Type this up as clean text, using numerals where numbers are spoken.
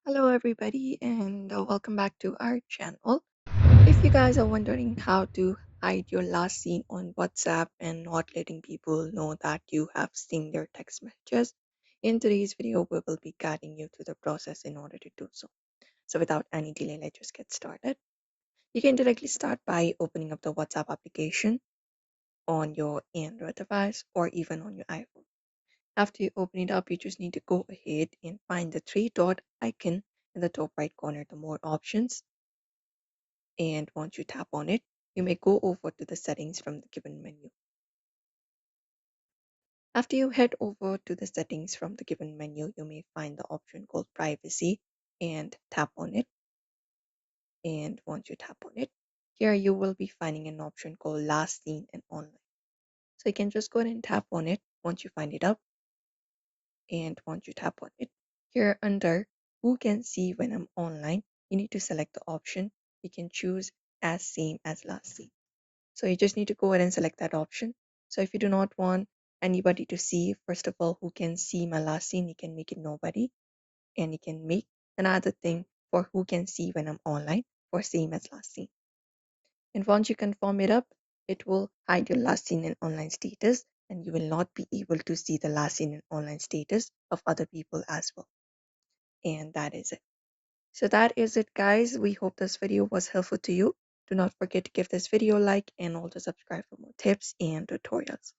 Hello, everybody, and welcome back to our channel. If you guys are wondering how to hide your last scene on WhatsApp and not letting people know that you have seen their text messages, in today's video, we will be guiding you through the process in order to do so. So, without any delay, let's just get started. You can directly start by opening up the WhatsApp application on your Android device or even on your iPhone. After you open it up, you just need to go ahead and find the three dot icon in the top right corner, the more options. And once you tap on it, you may go over to the settings from the given menu. After you head over to the settings from the given menu, you may find the option called privacy and tap on it. And once you tap on it, here you will be finding an option called last seen and online. So you can just go ahead and tap on it once you find it up. And once you tap on it, here under who can see when I'm online, you need to select the option. You can choose as same as last seen. So you just need to go ahead and select that option. So if you do not want anybody to see, first of all, who can see my last scene, you can make it nobody. And you can make another thing for who can see when I'm online for same as last scene. And once you confirm it up, it will hide your last seen and online status, and you will not be able to see the last seen and online status of other people as well. And that is it. So that is it, guys. We hope this video was helpful to you. Do not forget to give this video a like and also subscribe for more tips and tutorials.